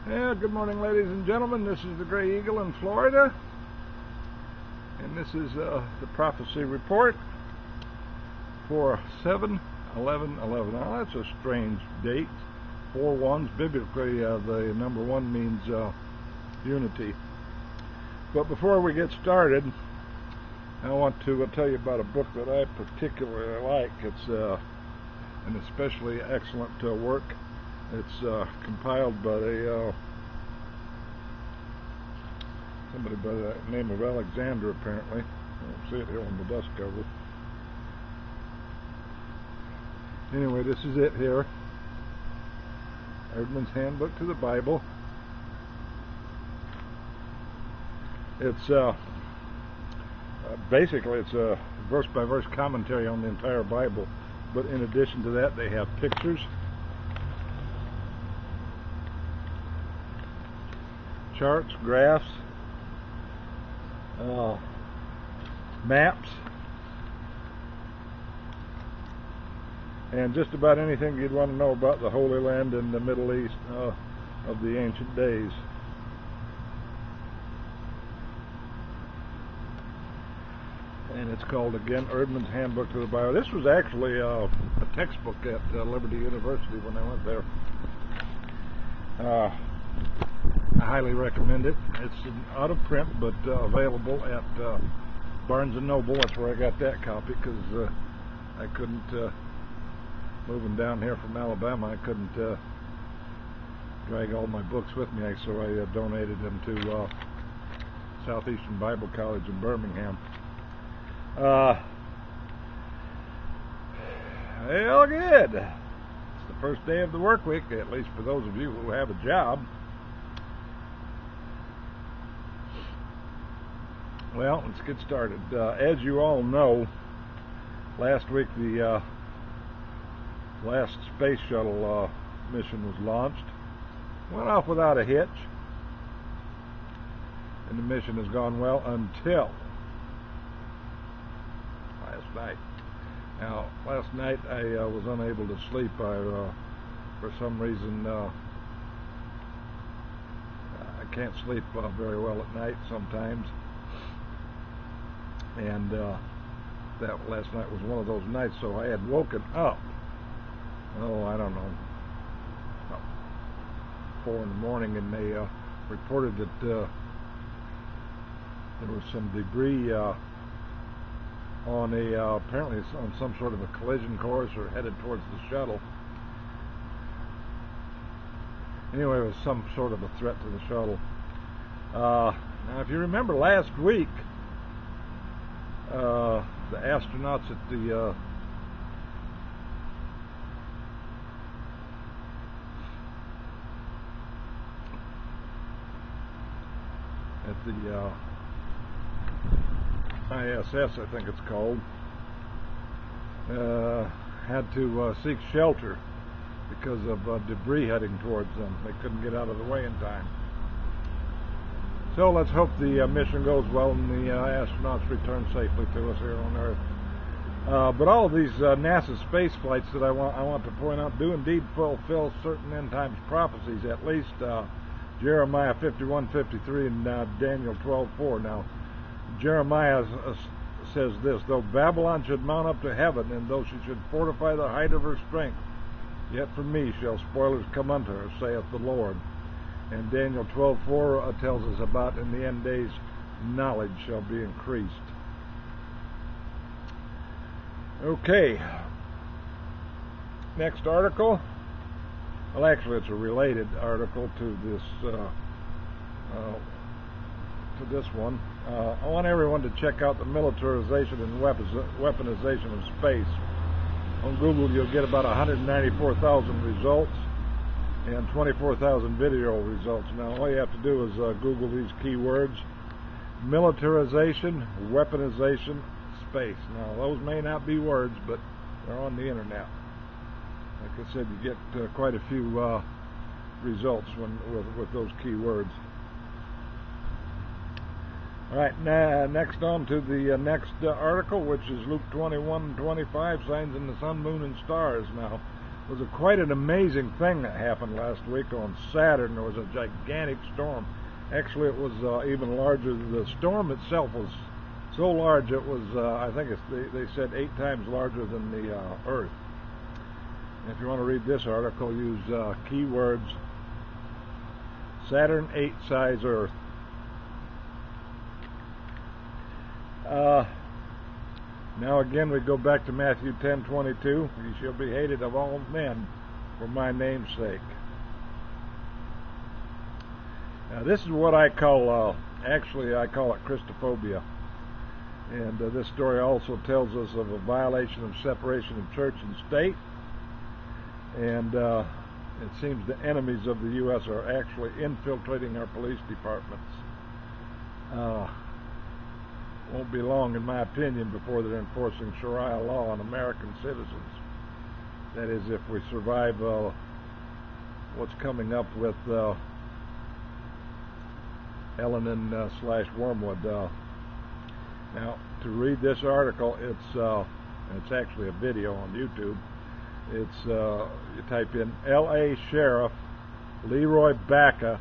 Yeah, good morning, ladies and gentlemen. This is the Gray Eagle in Florida, and this is the Prophecy Report for 7/11/11. Now, that's a strange date. 4 ones. Biblically, the number 1 means unity. But before we get started, I want to tell you about a book that I particularly like. It's an especially excellent work. It's compiled by somebody by the name of Alexander, apparently. I don't see it here on the dust cover. Anyway, this is it here. Erdman's Handbook to the Bible. It's basically it's a verse-by-verse commentary on the entire Bible, but in addition to that, they have pictures, charts, graphs, maps, and just about anything you'd want to know about the Holy Land and the Middle East of the ancient days. And it's called, again, Erdman's Handbook to the Bible. This was actually a textbook at Liberty University when I went there. I highly recommend it. It's out of print, but available at Barnes & Noble. That's where I got that copy, because I couldn't, moving down here from Alabama, I couldn't drag all my books with me, so I donated them to Southeastern Bible College in Birmingham. Well, good. It's the first day of the work week, at least for those of you who have a job. Well, let's get started. As you all know, last week the last space shuttle mission was launched. Went off without a hitch, and the mission has gone well until last night. Now, last night I was unable to sleep. For some reason, I can't sleep very well at night sometimes. And that last night was one of those nights, so I had woken up, I don't know, about 4 in the morning, and they reported that there was some debris on apparently it's on some sort of a collision course or headed towards the shuttle. Anyway, it was some sort of a threat to the shuttle. Now, if you remember last week, the astronauts at the ISS, I think it's called, had to seek shelter because of debris heading towards them. They couldn't get out of the way in time. So let's hope the mission goes well and the astronauts return safely to us here on Earth. But all of these NASA space flights that I want to point out do indeed fulfill certain end times prophecies, at least Jeremiah 51:53 and Daniel 12:4. Now, Jeremiah says this: though Babylon should mount up to heaven, and though she should fortify the height of her strength, yet from me shall spoilers come unto her, saith the Lord. And Daniel 12:4 tells us about in the end days, knowledge shall be increased. Okay. Next article. Well, actually, it's a related article to this one. I want everyone to check out the militarization and weaponization of space. On Google, you'll get about 194,000 results and 24,000 video results. Now, all you have to do is Google these keywords: militarization, weaponization, space. Now, those may not be words, but they're on the internet. Like I said, you get quite a few results with those keywords. All right, next on to the next article, which is Luke 21:25, signs in the sun, moon, and stars. Now, was quite an amazing thing that happened last week on Saturn. There was a gigantic storm. Actually, it was even larger. The storm itself was so large it was, I think they said 8 times larger than the Earth. And if you want to read this article, use keywords Saturn 8 size Earth. Now again we go back to Matthew 10:22. "Ye shall be hated of all men for my name's sake." Now this is what I call, actually I call it Christophobia. And this story also tells us of a violation of separation of church and state. And it seems the enemies of the U.S. are actually infiltrating our police departments. Won't be long, in my opinion, before they're enforcing Sharia law on American citizens. That is, if we survive what's coming up with Wormwood. Now, to read this article, it's actually a video on YouTube. It's you type in L.A. Sheriff Leroy Bacca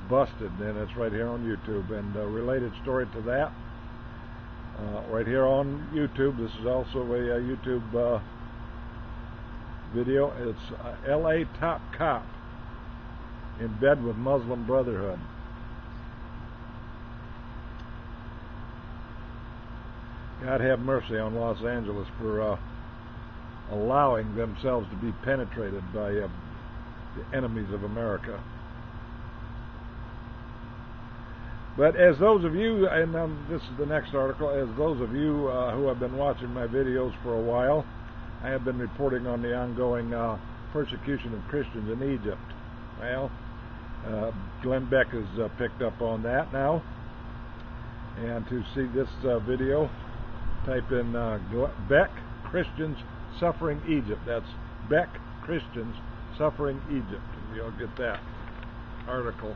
busted, and it's right here on YouTube. And a related story to that, right here on YouTube. This is also a YouTube video. It's L.A. top cop in bed with Muslim Brotherhood. God have mercy on Los Angeles for allowing themselves to be penetrated by the enemies of America. But as those of you, and this is the next article, as those of you who have been watching my videos for a while, I have been reporting on the ongoing persecution of Christians in Egypt. Well, Glenn Beck has picked up on that now. And to see this video, type in Beck Christians suffering Egypt. That's Beck Christians suffering Egypt, and you'll get that article.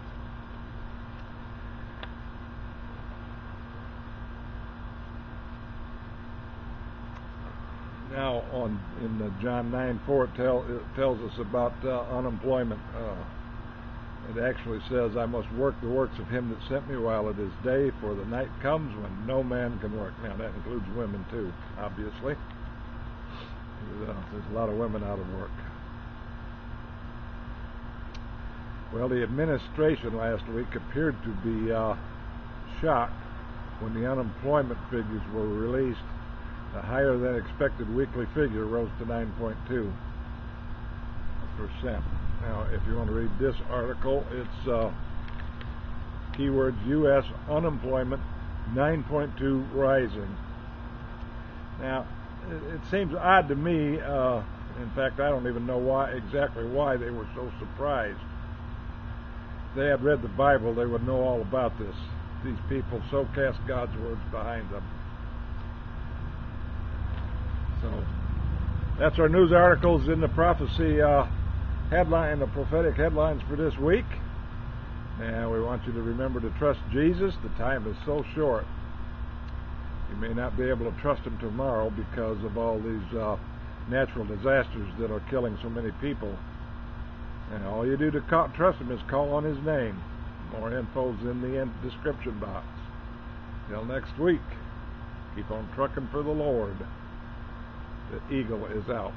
Now, in John 9:4, it tells us about unemployment. It actually says, "I must work the works of him that sent me while it is day, for the night comes when no man can work." Now, that includes women too, obviously. There's a lot of women out of work. Well, the administration last week appeared to be shocked when the unemployment figures were released. The higher than expected weekly figure rose to 9.2%. Now, if you want to read this article, it's keywords U.S. unemployment 9.2 rising. Now, it seems odd to me. In fact, I don't even know exactly why they were so surprised. If they had read the Bible, they would know all about this. These people so cast God's words behind them. So that's our news articles in the prophecy headline, the prophetic headlines for this week. And we want you to remember to trust Jesus. The time is so short. You may not be able to trust him tomorrow because of all these natural disasters that are killing so many people. And all you do to trust him is call on his name. More info's in the description box. Till next week, keep on trucking for the Lord. The eagle is out.